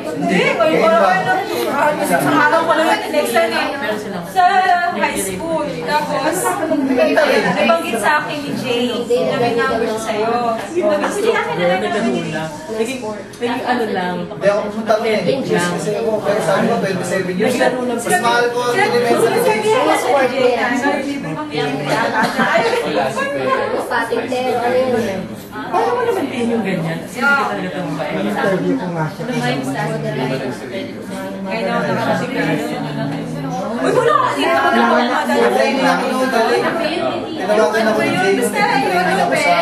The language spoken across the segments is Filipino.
Hindi, ngayon ko lang sa araw ko lang next time sa high school. Tapos, nabanggit sa akin ni Jay na may number sa'yo. Sige, akin na lang naging ano lang. Hindi ako pumunta ko eh. Kasi ako, pero sabi ko, 27 years. Mas mahal ko ang elementary Paano mo naman din yung ganyan? Kasi hindi ka talaga itong mabait. interview ko nga siya. Kaya daw nakakasig na ano. Uy, wala ka dito. Training namin yung dali. Tinawagan ako ng Jay. Training ako sa...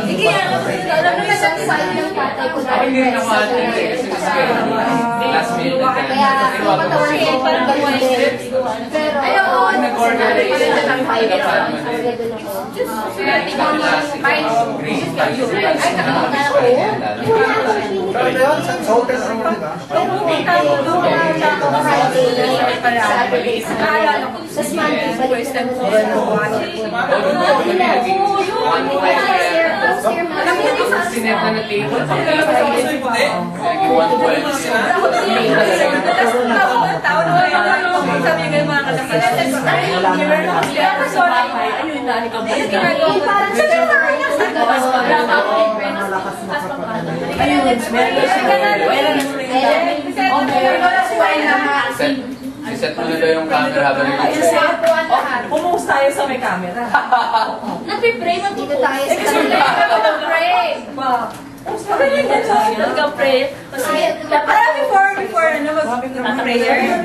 Sige, alam mo sa design ng tatay ko. Ako hindi rin naman last minute na kaya patawan siya parang ganyan. Pero ayun, nag-organize ng 5 years. Pero yun, sa hotel room, di ba? Pero tayo doon ako Friday Saturday. Tapos Monday, balik na sinet na na table. Set mo na daw yung camera habang nag-picture. Pumose tayo sa may camera. Nagpipray, magdito tayo sa nagpipray. Nagpipray. Before mag-prayer.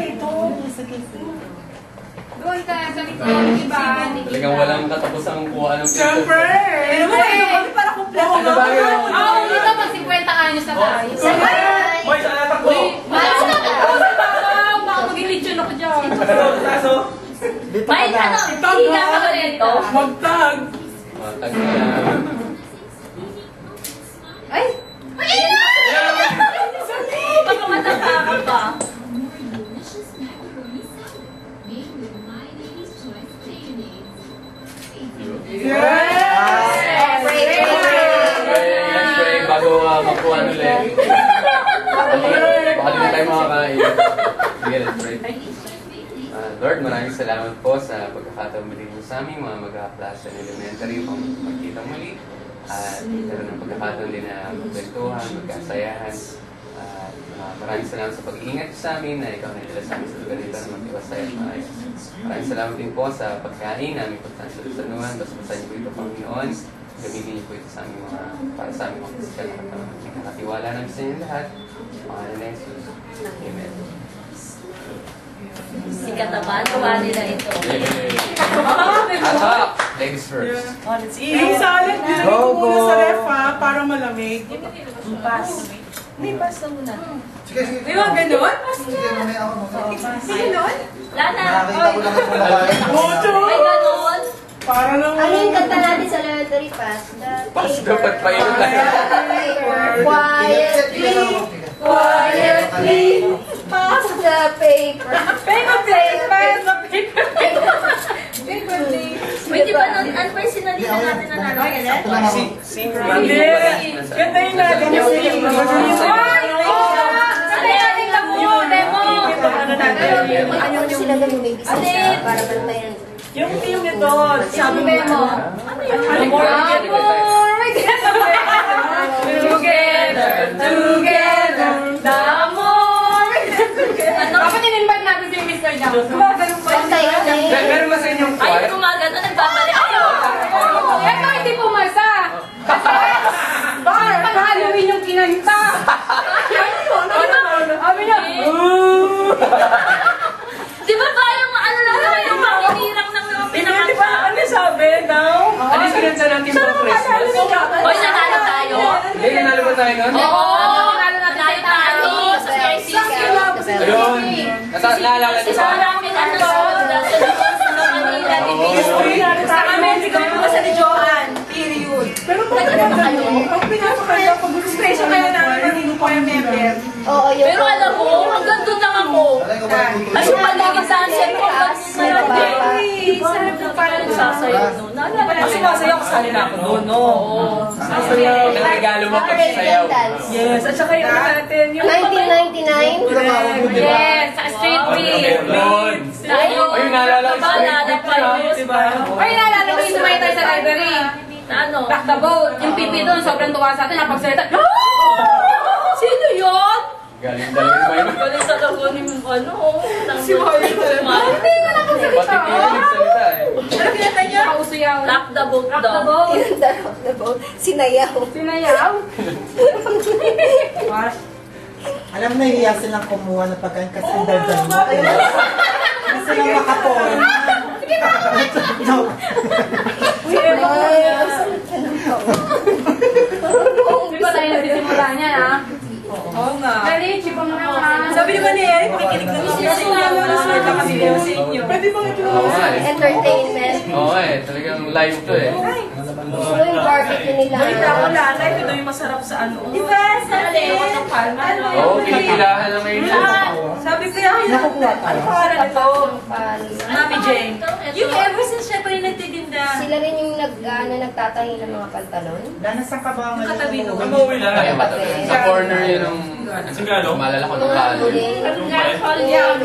Doon tayo sa likod, diba? Talagang walang katapusang kuha ng picture. Siyempre! Ano ba kami para kumpleto? Ano ba yun? Oo, dito pag 50 anyos na tayo. Boy, saan natakbo? Baka maging lechon ako dyan. Taso? May ano, higa ka ba dito? Magtag! Magtag na. Ay! Baka mataka ka pa. Yes! Pray bago magkuhan ulit. Baka din tayo makakain. Sige, let's pray. Lord, maraming salamat po sa pagkakataon muli mo sa aming mga mag-a-class and elementary upang magkita muli. At meron ng pagkakataon din na magkwentuhan, magkasayahan. Maraming salamat sa pag-iingat sa amin na ikaw na nila sa amin sa lugar nito na mag-iwasay at maayos. Maraming salamat din po sa pagkain namin pagtansalusanuhan. Basta-basta niyo po ito, Panginoon. Gamitin niyo po ito sa aming mga, para sa aming mga pisikal na katawan. Nakatiwala namin sa inyo lahat. Pangalan na Jesus. Amen. Si Kataban, gawa nila ito. Atak! Ladies first. Yung salad, nilagay ko muna sa ref ha, para malamig. Pass. May pass na muna. Sige, sige. May mga ganun? Sige, mamaya ako mag-a. Sige nun? Lana! Nakakita ko lang yung kumakain. May ganun? Para lang... Ano yung kanta natin sa elementary pass? Pass dapat pa yun. Quietly, quietly, pass the paper. Paper plate! Paper plate! Pwede ba nun? Ano ba yung sinalitan natin na naroon? Hindi! Gantayin natin yung film. Ano yung lamo? Demo! Ano sila ganun may business para bantayan? Yung film nito, sabi mo Demo! Ano yung Together, together, the more. Dapat in-invite natin si Mr. Jam. Gumagano pa. Bantayan na eh. Meron ba sa inyong Ay, choir? gumagano, nagbabalik. Ito hindi pumasa. Bakit pag Halloween yung kinanta? Sabi niya, di ba ba yung ano lang naman yung makinirang ng mga pinakanta? Di ba? Ano sabi daw? Ano yung sinansa natin mga Christmas? Hoy, nanalo tayo. Hindi, nanalo ba tayo nun? Oo, nanalo tayo sa PIC. Ayun. Naalala niyo Sa ba? maraming ano, sa Manila, sa Mexico, sa ni Johan, period. Pero bakit naman ang pinapakaya pag Special kayo namin maging po yung member. Oo, yun. Pero alam mo, hanggang doon lang ako. Alay ko ba yung Kasi paligid dancer ko hanggang ngayon. sabi ko parang nagsasayaw no. Kasi masaya kasali na ako doon, no? Sasayaw. Ang regalo mo pag sayaw. Yes, at saka yung natin, yung 1999? Yes, sa street beat. Ayun, naalala ko yung diba? Ay, naalala ko yung sumaya tayo sa library. Na ano? Rock the boat. Yung pipi doon, sobrang tuwa sa atin. Napagsalita. Sino yun? Galing talaga yung may Galing sa lago ni ano. Si Mario talaga. Hindi ko lang pati kayo nagsalita eh. Ano kinata niya? Pauso yaw. Rock the boat daw. Rock the boat. Sinayaw. Sinayaw? Alam mo, nahihiya silang kumuha ng pagkain kasi ang daldal mo. Kasi lang makapon. Sige na! Di ba tayo nagsisimula niya, ha? Oo nga. Dali, chipon mo na. Sabi naman ni Eric, makikinig na siya. Kasi nga mo na sila kami din sa inyo. Pwede bang ito? Oo nga eh. Entertainment. Oo nga eh. Talagang live to eh. Gusto yung barbecue nila. Balita ko lalay, ito yung masarap sa ano. Diba? Sabi ko ng palma. Oo, pinipilahan na ngayon siya. Sabi ko yan, ano pangalan ito? Mami Jane. Yung ever since siya pa rin nagtitinda. Sila rin yung nagtatahi ng mga pantalon. Nasaan ka ba ngayon? Katabi doon. Ay, sa corner yun ng... Maalala ko ng palo.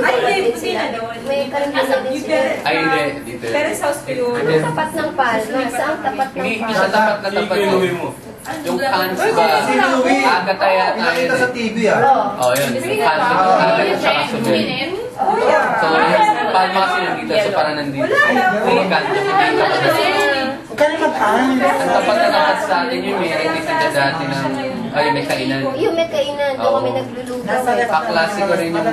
Ay, hindi na doon. May karinderya din sila. Ay, hindi. Dito. Terrace house ko yun. Ang tapat ng pal. Saan tapat ng Hindi pal? sa tapat na tapat mo. Yung cans ba? Si Louie. Agataya tayo. Pinakita sa TV ah. Oo, yun. Cans at agataya sa kasubin. Oh, yeah. So, yung palma kasi nandito. So, parang nandito. Yung cans kasi dito. Huwag ka na mag-aan. Ang tapat na tapat sa atin yun. May nagtitinda dati ng... Ay, may kainan. Yung may kainan. Doon kami Oo. naglulugaw. Kaklasiko rin yung...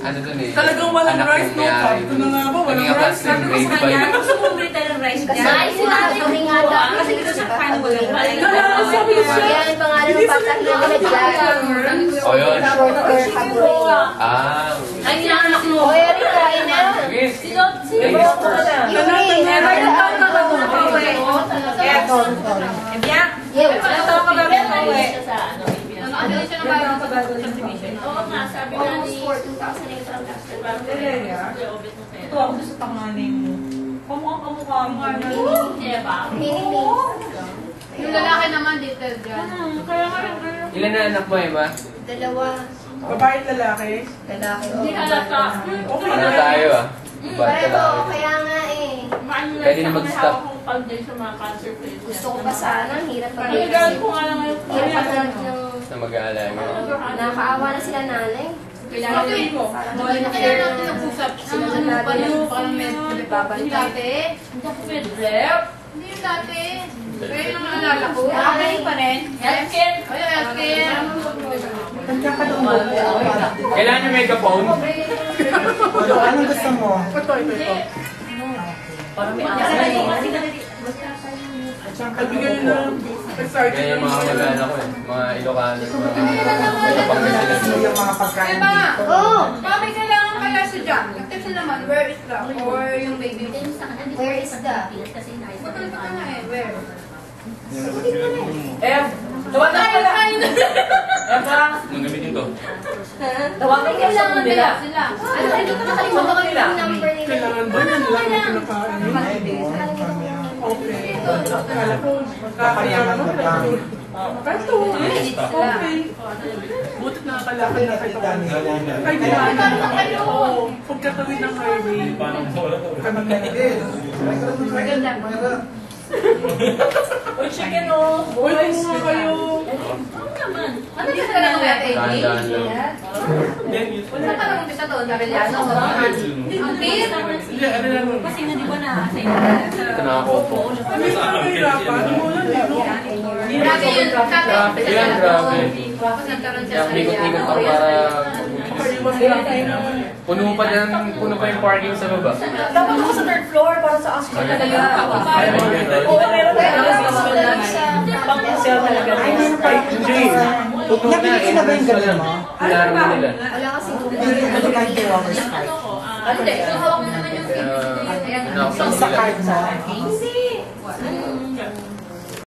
Ano dun eh. Talagang walang anak rice, ng no? may-ari. Ito na nga ba, walang Naging rice. class ng grade 5. Gusto mo bumili tayo ng rice Kasi dyan? sila kami nga daw. Kasi dito sa kain walang rice. Sabi ko siya. Kaya yung pangalan ng patak na nila dyan. O yun. Short for Habuel. Ah. Ay, sinanganak mo. O, Eric, kain na. Sige. Sino? Yung rin. Never na tayo ka ba mga pauwi? Yes. Ebya? Yung. Ilang taon ka ba mga pauwi? Ano siya na Ilang taon ka ba doon sa subdivision? Oo nga, sabi nga ni 2008 ang last Ito ako doon sa panganay mo. Kamukha mo. Mini-me. Yung lalaki naman dito dyan. Ilan na anak mo, Eva? Dalawa. Babae at lalaki. Lalaki. Hindi halata. Okay Ano na. tayo ah? Ba't ka Pareho, lang? kaya nga eh. Pwede na mag-stop. Gusto ko pa sana, ang hirap pa Ay, gano'n ko nga lang ngayon. Hirap pa ng... Na mag-aalaga. Nakakaawa na sila nanay. Kailangan mo. Kaya natin nag-usap. Sila Ano na ba lagi yung parang may Hindi babalik. dati. Hindi yung dati. Kaya yung naalala ko. Nanay pa rin. Healthcare. Ay, healthcare. Tanda ka doon mo. Kailangan yung megaphone? Anong gusto mo? Ito. Bigay na. Excited Kaya yung mga na. mag-anak ko eh. Mga Ilocano. Mga Pangasinan. Yung mga pagkain Diba? dito. Oo! Mami, kailangan kaya sa dyan. Kasi naman, where is the? Or yung baby mo. Where is the... Pagkal ka nga eh, where? Tawagan ka lang. Tawagan ka sa Kailangan nila sila. Ano, hindi ko nakalimutan ko yung number nila. Kailangan ba yan lang ang kinakain? Okay. Kala ko magkakaya mo. Pero okay. Butit na kalakay na kayo. Ay, di ba? Oo. Pagkatawid ng highway. Kami Maganda. Uy, chicken o. Uy, kumuha kayo. Ano yung talagang kuya Peggy? Dahan-dahan lang. Saan ka nag-umpisa to? Gabeliano? Ang tis? Hindi, ano lang. Kasi na di ba na Ito na ako po. Kami sa mahirapan. Ano mo lang eh, no? Grabe yun. Grabe yan, grabe. Tapos nagkaroon siya Kaya sa mikot-mikot ako para... Puno pa yung parking sa baba. Dapat ako sa third floor para sa ask talaga. Oo, meron talaga sa pang-sale talaga. Ay, meron pa. Hindi. Nabili na ba yung ganun mo? Pinaro na nila. Wala kasi Ano kahit 2 hours pa? Hindi. Susuok mo naman yung Kaya... Sa card mo? Hindi.